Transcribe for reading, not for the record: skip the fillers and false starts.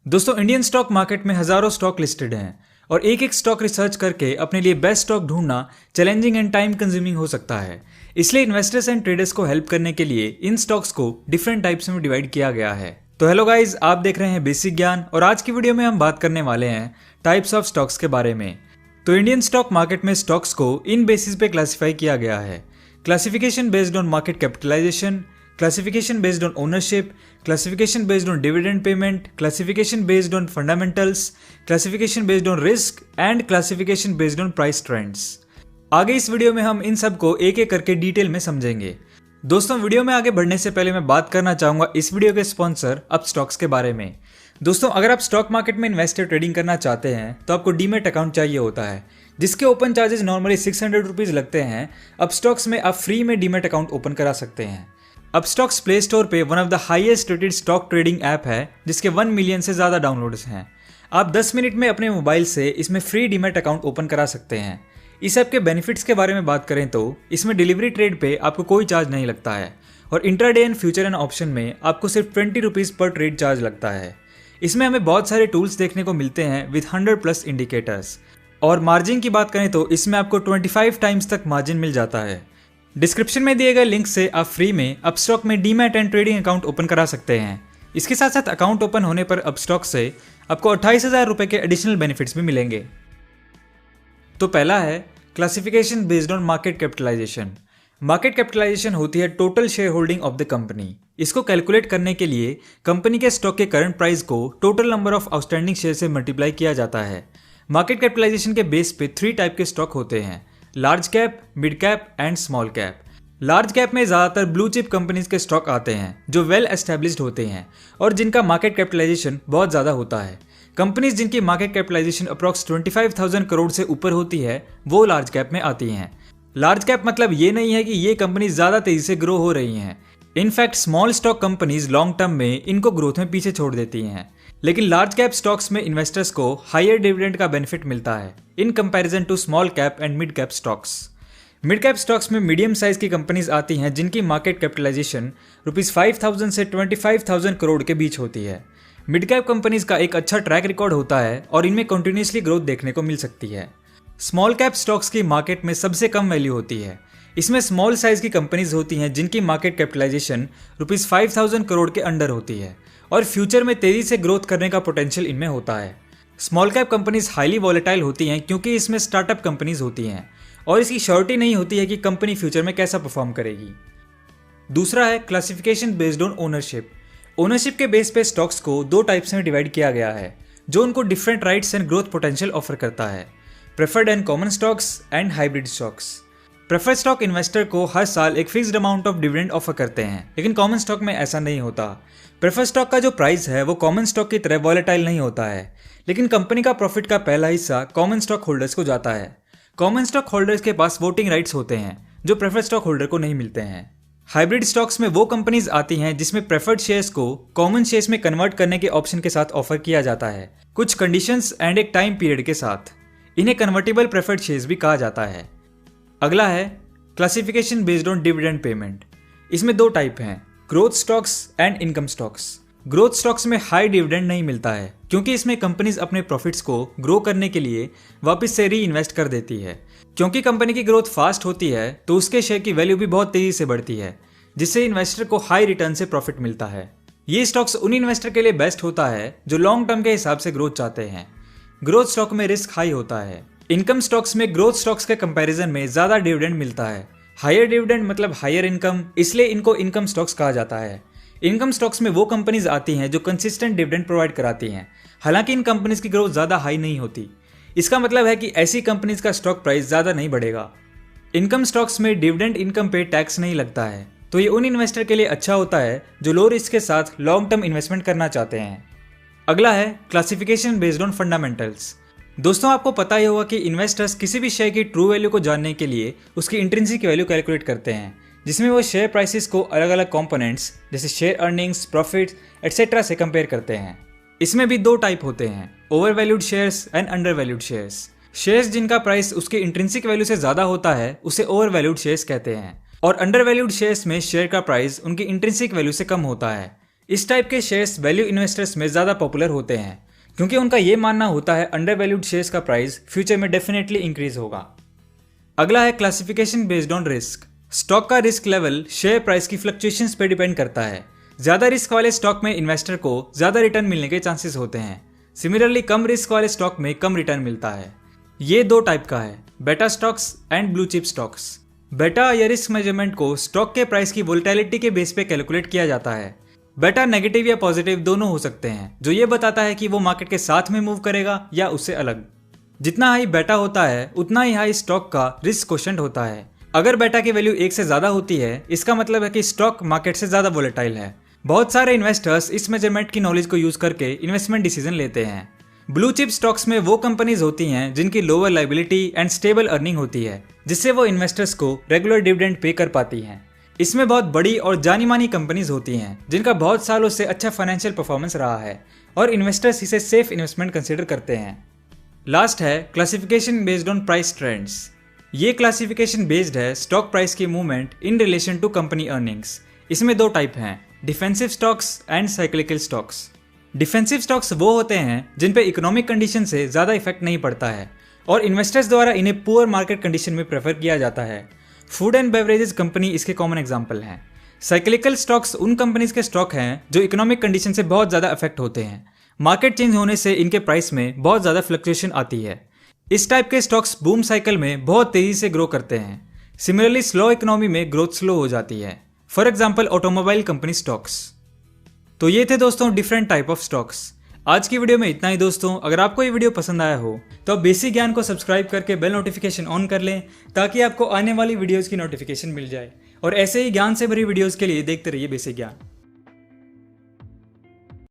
दोस्तों Indian stock market में हजारों स्टॉक लिस्टेड हैं और एक एक स्टॉक रिसर्च करके अपने लिए बेस्ट स्टॉक ढूंढना चैलेंजिंग एंड टाइम कंज्यूमिंग हो सकता है। इसलिए इन्वेस्टर्स एंड ट्रेडर्स को हेल्प करने के लिए इन स्टॉक्स को डिफरेंट टाइप्स में डिवाइड किया गया है। तो हेलो गाइज, आप देख रहे हैं बेसिक ज्ञान और आज की वीडियो में हम बात करने वाले हैं टाइप्स ऑफ स्टॉक्स के बारे में। तो इंडियन स्टॉक मार्केट में स्टॉक्स को इन बेसिस पे क्लासिफाई किया गया है। Classification based on market capitalisation, classification based on ownership, classification based on dividend payment, classification based on fundamentals, classification based on risk and classification based on price trends। आगे इस video में हम इन सब को एक एक करके डिटेल में समझेंगे। दोस्तों वीडियो में आगे बढ़ने से पहले मैं बात करना चाहूंगा इस वीडियो के स्पॉन्सर अपस्टॉक्स के बारे में। दोस्तों अगर आप स्टॉक मार्केट में इन्वेस्ट या ट्रेडिंग करना चाहते हैं तो आपको डीमेट अकाउंट चाहिए होता है, जिसके ओपन चार्जेस नॉर्मली 600 रुपीज लगते हैं। अपस्टॉक्स में आप फ्री में डीमेट अकाउंट ओपन करा सकते हैं। अपस्टॉक्स प्ले स्टोर पे one of the highest rated stock trading app है, जिसके 1 मिलियन से ज़्यादा डाउनलोड्स हैं। आप 10 मिनट में अपने मोबाइल से इसमें फ्री डीमेट अकाउंट ओपन करा सकते हैं। इस ऐप के बेनिफिट्स के बारे में बात करें तो इसमें डिलीवरी ट्रेड पे आपको कोई चार्ज नहीं लगता है और intraday and future and option में आपको सिर्फ 20 रुपीज़ पर ट्रेड चार्ज लगता है। इसमें हमें बहुत सारे टूल्स देखने को मिलते हैं विद 100+ इंडिकेटर्स। और मार्जिन की बात करें तो इसमें आपको 25 टाइम्स तक मार्जिन मिल जाता है। डिस्क्रिप्शन में दिए गए लिंक से आप फ्री में अपस्टॉक में demat and trading account open करा सकते हैं। इसके साथ साथ अकाउंट ओपन होने पर अपस्टॉक से आपको 28,000 रुपये के एडिशनल बेनिफिट्स भी मिलेंगे। तो पहला है classification based on market capitalisation. Market capitalisation होती है total share holding of the company. इसको कैलकुलेट करने के लिए कंपनी के स्टॉक के करंट प्राइस को total number of outstanding share से मल्टीप्लाई किया जाता है। मार्केट कैपिटलाइजेशन के बेस पे 3 टाइप के स्टॉक होते हैं, large cap, mid cap and small cap. Large cap में ज़्यादातर ब्लू चिप कंपनीज के स्टॉक आते हैं जो वेल एस्टेब्लिश्ड होते हैं और जिनका मार्केट कैपिटलाइजेशन बहुत ज़्यादा होता है। कंपनीज जिनकी मार्केट कैपिटलाइजेशन अप्रॉक्स 25,000 करोड़ से ऊपर होती है वो लार्ज कैप में आती हैं। लार्ज कैप मतलब ये नहीं है कि ये कंपनीज ज़्यादा तेजी से ग्रो हो रही हैं। In fact small stock companies long term में इनको ग्रोथ में पीछे छोड़ देती हैं। लेकिन लार्ज कैप स्टॉक्स में इन्वेस्टर्स को हायर डिविडेंड का बेनिफिट मिलता है in comparison to small cap and mid cap stocks. Mid cap stocks में मीडियम साइज की कंपनीज आती हैं जिनकी मार्केट कैपिटलाइजेशन ₹5,000 से 25,000 करोड़ के बीच होती है। मिड कैप कंपनीज का एक अच्छा ट्रैक रिकॉर्ड होता है और इनमें कंटिन्यूसली ग्रोथ देखने को मिल सकती है। स्मॉल कैप स्टॉक्स की मार्केट में सबसे कम वैल्यू होती है। इसमें स्मॉल साइज की कंपनीज होती हैं जिनकी मार्केट कैपिटलाइजेशन ₹5,000 करोड़ के अंडर होती है और फ्यूचर में तेजी से ग्रोथ करने का पोटेंशियल इनमें होता है। Small cap companies highly volatile होती हैं क्योंकि इसमें स्टार्टअप कंपनीज होती हैं और इसकी श्योरिटी नहीं होती है कि कंपनी फ्यूचर में कैसा परफॉर्म करेगी। दूसरा है classification based on ownership. Ownership के बेस पे स्टॉक्स को 2 टाइप्स में डिवाइड किया गया है जो उनको different rights and growth potential offer करता है, preferred and common stocks and hybrid stocks. Preferred stock investor को हर साल एक fixed amount of dividend offer करते हैं, लेकिन कॉमन स्टॉक में ऐसा नहीं होता। प्रेफर्ड स्टॉक का जो प्राइस है वो कॉमन स्टॉक की तरह वॉलेटाइल नहीं होता है, लेकिन कंपनी का प्रॉफिट का पहला हिस्सा कॉमन स्टॉक होल्डर्स को जाता है। कॉमन स्टॉक होल्डर्स के पास वोटिंग राइट्स होते हैं जो प्रेफर्ड स्टॉक होल्डर को नहीं मिलते हैं। हाइब्रिड स्टॉक्स में वो कंपनीज आती हैं जिसमें प्रेफर्ड शेयर्स को कॉमन शेयर्स में कन्वर्ट करने के ऑप्शन के साथ ऑफर किया जाता है, कुछ कंडीशंस एंड एक टाइम पीरियड के साथ। इन्हें कन्वर्टेबल प्रेफर्ड शेयर्स भी कहा जाता है। अगला है classification based on dividend payment. इसमें 2 टाइप हैं, growth stocks and income stocks. Growth stocks में हाई डिविडेंड नहीं मिलता है क्योंकि इसमें कंपनीज अपने प्रॉफिट्स को ग्रो करने के लिए वापस से री इन्वेस्ट कर देती है। क्योंकि कंपनी की ग्रोथ फास्ट होती है तो उसके शेयर की वैल्यू भी बहुत तेजी से बढ़ती है, जिससे इन्वेस्टर को हाई रिटर्न से प्रॉफिट मिलता है। ये स्टॉक्स उन इन्वेस्टर के लिए बेस्ट होता है जो लॉन्ग टर्म के हिसाब से ग्रोथ चाहते हैं। ग्रोथ स्टॉक में रिस्क हाई होता है। इनकम स्टॉक्स में ग्रोथ स्टॉक्स के कंपैरिजन में ज्यादा डिविडेंड मिलता है। हायर डिविडेंड मतलब हायर इनकम, इसलिए इनको इनकम स्टॉक्स कहा जाता है। इनकम स्टॉक्स में वो कंपनीज आती हैं जो कंसिस्टेंट डिविडेंड प्रोवाइड कराती हैं, हालांकि इन कंपनीज की ग्रोथ ज्यादा हाई नहीं होती। इसका मतलब है कि ऐसी कंपनीज का स्टॉक प्राइस ज्यादा नहीं बढ़ेगा। इनकम स्टॉक्स में डिविडेंड इनकम पे टैक्स नहीं लगता है, तो ये उन इन्वेस्टर के लिए अच्छा होता है जो लो रिस्क के साथ लॉन्ग टर्म इन्वेस्टमेंट करना चाहते हैं। अगला है क्लासिफिकेशन बेस्ड ऑन फंडामेंटल्स। दोस्तों आपको पता ही होगा कि इन्वेस्टर्स किसी भी शेयर की ट्रू वैल्यू को जानने के लिए उसकी इंट्रिंसिक वैल्यू कैलकुलेट करते हैं, जिसमें वो शेयर प्राइसेस को अलग अलग कंपोनेंट्स जैसे शेयर अर्निंग्स, प्रॉफिट्स एटसेट्रा से कंपेयर करते हैं। इसमें भी 2 टाइप होते हैं, over valued shares and under valued shares. Shares जिनका प्राइस उसके इंट्रिंसिक वैल्यू से ज़्यादा होता है उसे ओवर वैल्यूड शेयर्स कहते हैं, और अंडर वैल्यूड शेयर्स में शेयर का प्राइस उनकी इंट्रिंसिक वैल्यू से कम होता है, इस टाइप के शेयर्स वैल्यू इन्वेस्टर्स में ज़्यादा पॉपुलर होते हैं क्योंकि उनका ये मानना होता है अंडर वैल्यूड शेयर्स का प्राइस फ्यूचर में डेफिनेटली इंक्रीज होगा। अगला है classification based on risk. Stock का रिस्क लेवल शेयर प्राइस की फ्लक्चुएशंस पे डिपेंड करता है। ज़्यादा रिस्क वाले स्टॉक में इन्वेस्टर को ज़्यादा रिटर्न मिलने के चांसेस होते हैं। सिमिलरली कम रिस्क वाले स्टॉक में कम रिटर्न मिलता है। ये दो टाइप का है, बेटा stocks and blue chip stocks. बेटा या रिस्क मेजरमेंट को स्टॉक के प्राइस की वोलेटिलिटी के बेस पे कैलकुलेट किया जाता है। बेटा नेगेटिव या पॉजिटिव दोनों हो सकते हैं, जो ये बताता है कि वो मार्केट के साथ में मूव करेगा या उससे अलग। जितना हाई बेटा होता है उतना ही हाई स्टॉक का रिस्क क्वोशंट होता है। अगर बेटा की वैल्यू 1 से ज्यादा होती है, इसका मतलब है कि स्टॉक मार्केट से ज्यादा वोलेटाइल है। बहुत सारे इन्वेस्टर्स इस मेजरमेंट की नॉलेज को यूज करके इन्वेस्टमेंट डिसीजन लेते हैं। ब्लू चिप स्टॉक्स में वो कंपनीज होती हैं जिनकी lower liability and stable earning होती है, जिससे वो इन्वेस्टर्स को रेगुलर डिविडेंड पे कर पाती हैं। इसमें बहुत बड़ी और जानी मानी कंपनीज होती हैं जिनका बहुत सालों से अच्छा फाइनेंशियल परफॉर्मेंस रहा है और इन्वेस्टर्स इसे सेफ इन्वेस्टमेंट कंसिडर करते हैं। लास्ट है classification based on price trends. ये क्लासिफिकेशन बेस्ड है स्टॉक प्राइस की movement in relation to company earnings. इसमें दो टाइप हैं, defensive stocks and cyclical stocks. Defensive stocks वो होते हैं जिन पे इकोनॉमिक कंडीशन से ज़्यादा इफेक्ट नहीं पड़ता है और इन्वेस्टर्स द्वारा इन्हें पुअर मार्केट कंडीशन में प्रेफर किया जाता है। फूड एंड बेवरेजेस कंपनी इसके कॉमन एग्जाम्पल हैं। साइक्लिकल स्टॉक्स उन कंपनीज के स्टॉक हैं जो इकोनॉमिक कंडीशन से बहुत ज़्यादा अफेक्ट होते हैं। मार्केट चेंज होने से इनके प्राइस में बहुत ज़्यादा फ्लक्चुएशन आती है। इस टाइप के स्टॉक्स बूम साइकिल में बहुत तेज़ी से ग्रो करते हैं। सिमिलरली स्लो इकोनॉमी में ग्रोथ स्लो हो जाती है। For example automobile company stocks. तो ये थे दोस्तों डिफरेंट टाइप ऑफ स्टॉक्स। आज की वीडियो में इतना ही दोस्तों। अगर आपको ये वीडियो पसंद आया हो तो आप बेसिक ज्ञान को सब्सक्राइब करके बेल नोटिफिकेशन ऑन कर लें ताकि आपको आने वाली वीडियोस की नोटिफिकेशन मिल जाए और ऐसे ही ज्ञान से भरी वीडियोस के लिए देखते रहिए बेसिक ज्ञान।